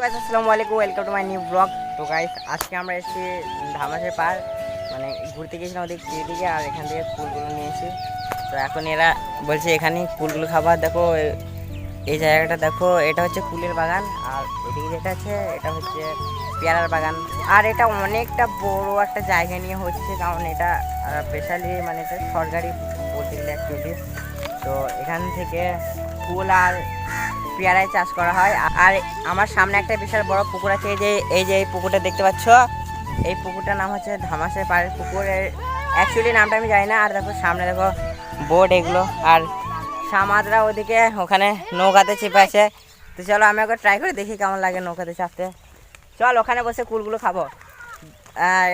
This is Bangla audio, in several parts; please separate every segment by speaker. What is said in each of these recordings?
Speaker 1: গাইস আসসালামু আলাইকুম, welcome to my new blog. তো গাইস আজকে আমরা এসেছি ধামাসের পার, মানে ঘুরতে গিয়েছিলাম ওদিক দিকে, আর এখান থেকে কুলগুলো নিয়েছি। তো এখন এরা বলছে এখানে কুলগুলো খাবার। দেখো এই জায়গাটা দেখো, এটা হচ্ছে কুলের বাগান, আর এদিকে যেটা আছে এটা হচ্ছে পেয়ারার বাগান। আর এটা অনেকটা বড় একটা জায়গা নিয়ে হচ্ছে, কারণ এটা স্পেশালি মানে এটা সরকারি বলতে গেলে অ্যাকচুয়ালি। তো এখান থেকে কুল আর পেয়ারায় চাষ করা হয়। আর আমার সামনে একটা বিশাল বড় পুকুর আছে, এই যে এই পুকুরটা দেখতে পাচ্ছ, এই পুকুরটার নাম হচ্ছে ধামাসের পাড়ের পুকুরের। অ্যাকচুয়ালি নামটা আমি জানি না। আর দেখো সামনে দেখো বোট এগুলো, আর সামাদরা ওদিকে ওখানে নৌকাতে চেপে আছে। তো চলো আমি একবার ট্রাই করে দেখি কেমন লাগে নৌকাতে চাপতে। চল ওখানে বসে কুলগুলো খাবো।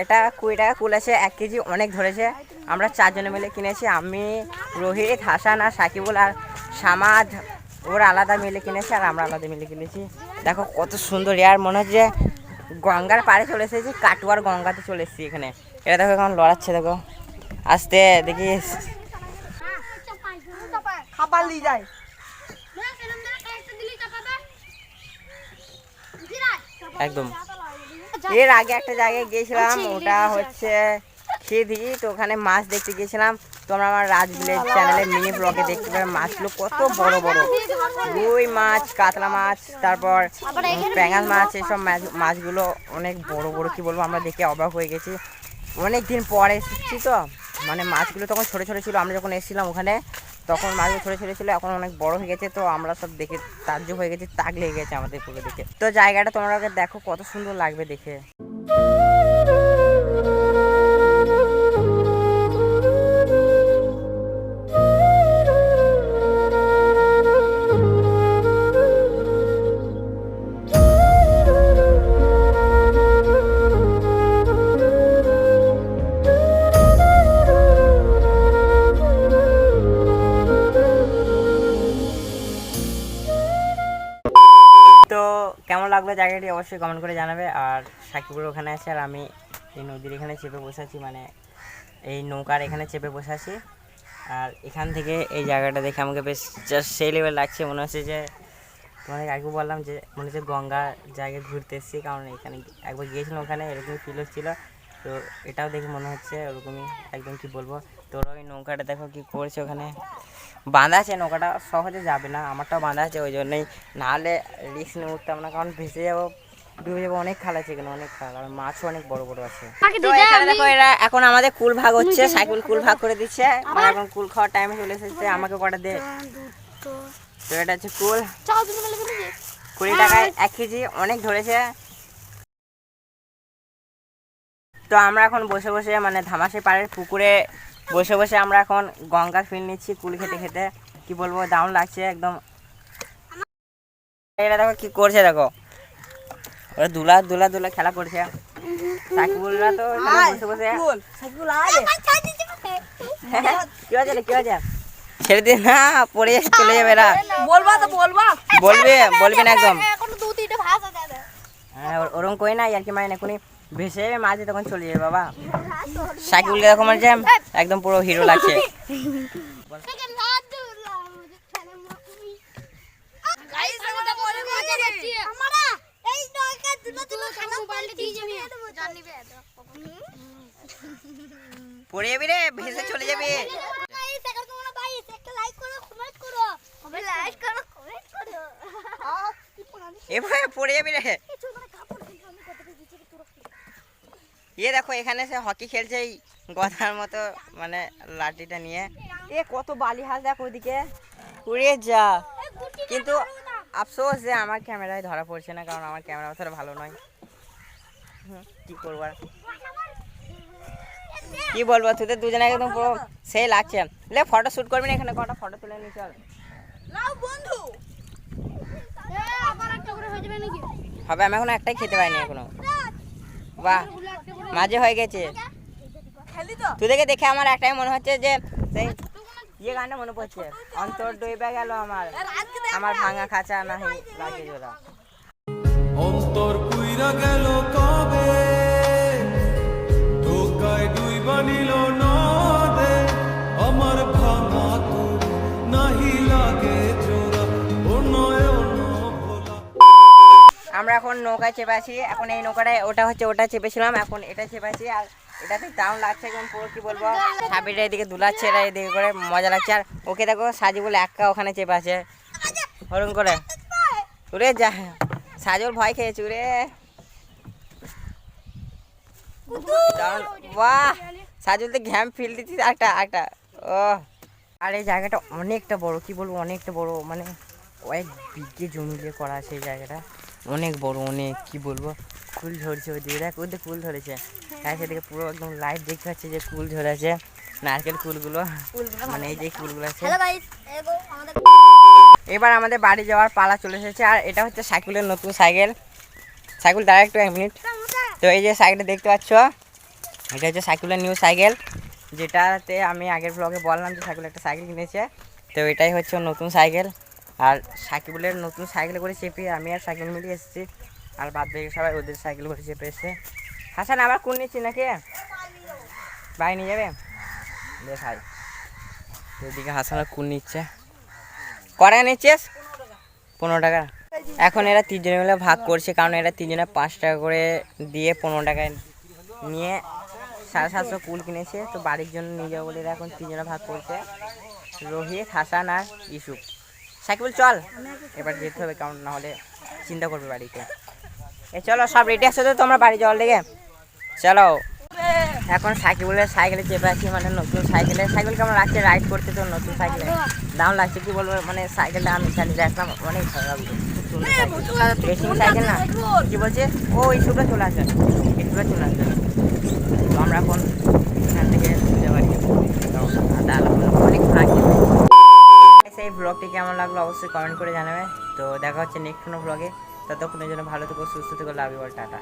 Speaker 1: এটা 20 টাকা কুল আছে, 1 কেজি অনেক ধরেছে। আমরা 4 জনে মিলে কিনেছি, আমি, রোহিত, হাসান আর সাকিবুল আর সামাদ। ওরা আলাদা মিলে কিনেছে আর আমরা আলাদা মিলে কিনেছি। দেখো কত সুন্দর, আর মনে হচ্ছে গঙ্গার পাড়ে চলে এসেছি, কাটুয়ার গঙ্গাতে চলে এসেছি এখানে। এটা দেখো কেমন লড়াচ্ছে, দেখো আসতে দেখিস একদম। এর আগে একটা জায়গায় গিয়েছিলাম, ওটা হচ্ছে খেদি। তো ওখানে মাছ দেখতে গিয়েছিলাম। তোমরা আমার রাজ ভিলেজ চ্যানেলে মিনি ব্লগে দেখতে পাবে মাছগুলো কত বড় বড়, রুই মাছ, কাতলা মাছ, তারপর প্যাঙাশ মাছ। এইসব মাছগুলো অনেক বড় বড়, কি বলবো, আমরা দেখে অবাক হয়ে গেছি। অনেক দিন পরে এসেছি তো, মানে মাছগুলো তখন ছোটো ছোটো ছিল। আমরা যখন এসেছিলাম ওখানে তখন মাছগুলো ছোটো ছোটো ছিল, এখন অনেক বড় হয়ে গেছে। তো আমরা সব দেখে তাজ্জব হয়ে গেছি, তাক লেগে গেছে আমাদের পুরো দেখে। তো জায়গাটা তোমরা দেখো কত সুন্দর লাগবে দেখে। তো কেমন লাগলো জায়গাটি অবশ্যই কমেন্ট করে জানাবে। আর সাকিবুর ওখানে আছে, আর আমি এই নদীর এখানে চেপে বসে আছি, মানে এই নৌকার এখানে চেপে বসে আছি। আর এখান থেকে এই জায়গাটা দেখে আমাকে বেশ জাস্ট সেই লেভেল লাগছে। মনে হচ্ছে যে তোমাদের আগে বললাম যে মনে হচ্ছে গঙ্গার জায়গায় ঘুরতে এসেছি, কারণ এখানে একবার গিয়েছিলাম, ওখানে এরকমই ফিল হচ্ছিলো। তো এটাও দেখে মনে হচ্ছে ওরকমই একদম, কি বলবো। তোরা ওই নৌকাটা দেখো কি করছে, ওখানে বাঁধা আছে, নৌকাটা সহজে যাবে না। আমারটাও বাঁধা আছে, ওই জন্যই, নাহলে রিস্ক নিয়ে উঠতাম না, কারণ ভেসে যাবো, ডুবে যাবো। অনেক খাল আছে এখানে, অনেক খাল, আর মাছও অনেক বড় বড় আছে। তো এখানে দেখো এরা এখন আমাদের কুল ভাগ হচ্ছে, সাইকেল কুল ভাগ করে দিচ্ছে। মানে এখন কুল খাওয়ার টাইমে চলে এসেছে, আমাকে কটা দে। তো এটা হচ্ছে কুল, 20 টাকায় 1 কেজি, অনেক ধরেছে। তো আমরা এখন বসে বসে, মানে ধামাসের পাড়ের পুকুরে বসে বসে আমরা এখন গঙ্গার ফিল নিচ্ছি কুল খেতে খেতে। কি বলবো, দারুণ লাগছে একদম। এটা দেখো কি করছে, দেখো ওরা দুলা দুলা দুলা খেলা করছে। সাকিবুলরা তো বসে বসে কি হয়েছে কি হয়েছে, ছেড়ে দিয়ে না, পড়ে চলে যাবে এরা। বলবি না একদম, হ্যাঁ ওরকম কই না, আর কি মানে এখনই ভেসে যাবে মাঝে, তখন চলে যাবে বাবা। সাইকেলকে দেখো মানে যে একদম পুরো হিরো লাগছে। পড়ে যাবি রে, ভেসে চলে যাবে। এভাবে পড়ে যাবি রে। ইয়ে দেখো এখানে সে হকি খেলছে, এই গদার মতো, মানে লাঠিটা নিয়ে। এ কত বালি হাল দেখো ওদিকে, উড়ে যা। কিন্তু আফসোস যে আমার ক্যামেরায় ধরা পড়ছে না, কারণ আমার ক্যামেরা অতটা ভালো নয়। কি করবো আর, কি বলবো, তোদের দুজনে একদম পুরো সেই লাগছে। লে ফটো শ্যুট করবি না, এখানে কটা ফটো তুলে নি, চল হবে। আমি এখন একটাই খেতে পাইনি এখনো, বাহ মাঝে হয়ে গেছে। তোদেরকে দেখে আমার একটাই মনে হচ্ছে যে সেই ইয়ে গানটা মনে পড়ছে, অন্তর ডুবে গেল আমার, আমার ভাঙা খাঁচা নাহি লাগে জোড়া। অন্তর পুইরা গেল কবে, ধোকায় ডুইবা নিল নদে, আমার ভাঙা তোর নাহি লাগে জোড়া, ও নয় ও ভোলা। আমরা এখন নৌকায় চেপে আছি। এখন এই নৌকাটায় ওটা চেপেছিলাম, এখন এটা চেপে আছি। আর এটাতে দারুণ লাগছে একদম, পুরো কি বলবো, সাবিটা এদিকে দুলাচ্ছে, এরা এদিকে করে মজা লাগছে। আর ওকে দেখো সাজি বলে একা ওখানে চেপে আছে হরুন করে। উড়ে যা, সাজল ভয় খেয়েছে রে। বাহ, সাজল তো ঘ্যাম ফিল দিচ্ছি একটা ও। আর এই জায়গাটা অনেকটা বড়, কি বলবো অনেকটা বড়, মানে কয়েক বিঘে জমি দিয়ে করা আছে এই জায়গাটা, অনেক বড় অনেক, কি বলবো। ফুল ধরছে ওইদিকে, দেখ ওইদিকে ফুল ধরেছে, হ্যাঁ সেদিকে পুরো একদম লাইট দেখতে পাচ্ছে যে ফুল ধরেছে, নারকেল ফুলগুলো, মানে এই যে ফুলগুলো আছে। এবার আমাদের বাড়ি যাওয়ার পালা চলে এসেছে। আর এটা হচ্ছে সাইকেলের নতুন সাইকেল দাঁড়া একটু 1 মিনিট। তো এই যে সাইকেলটা দেখতে পাচ্ছ, এটা হচ্ছে সাইকেলের নিউ সাইকেল, যেটাতে আমি আগের ব্লগে বললাম যে সাইকেল একটা সাইকেল কিনেছে। তো এটাই হচ্ছে নতুন সাইকেল। আর সাইকেলের নতুন সাইকেল করে চেপে আমি আর সাইকেল মিলিয়ে এসেছি, আর বাদ বাকি সবাই ওদের সাইকেল করে চেপে এসছে। হাসান আবার কোন নিচ্ছি নাকি ভাই নিয়ে যাবে দে ভাই। এদিকে হাসান কোন নিচ্ছে, কটা নিচ্ছিস? 15 টাকা। এখন এরা 3 জনে মিলে ভাগ করছে, কারণ এরা 3 জনে 5 টাকা করে দিয়ে 15 টাকায় নিয়ে 750 কুল কিনেছে। তো বাড়ির জন্য নিয়ে যাবো বলে এরা এখন 3 জনে ভাগ করছে, রোহিত, হাসান আর ইউসুফ। সাইকেল চল এবার যেতে হবে, কারণ নাহলে চিন্তা করবে বাড়িতে। চলো সব রেডি আছে তো তোমরা বাড়ি যাওয়ার লেগে, চলো। এখন সাইকেলে চেপে আছি, মানে নতুন সাইকেল কেমন লাগছে রাইড করতে? তো নতুন সাইকেলে দাম লাগছে, কি বলবো, মানে সাইকেলটা আমি চালিয়ে আসলাম, অনেক ভালো লাগলো, খুব সুন্দর রেসিং সাইকেল না, কি বলছে ও ইস্যুটা চলে আসবে, তো আমরা এখন এখান থেকে বুঝতে পারি অনেক ভালো। এই ব্লগটি কেমন লাগলো অবশ্যই কমেন্ট করে জানাবে। তো দেখা হচ্ছে নেক্সট কোনো ব্লগে, ততক্ষণের জন্য ভালো থেকো, সুস্থ থেকো, লাভ ইউ অল, টাটা।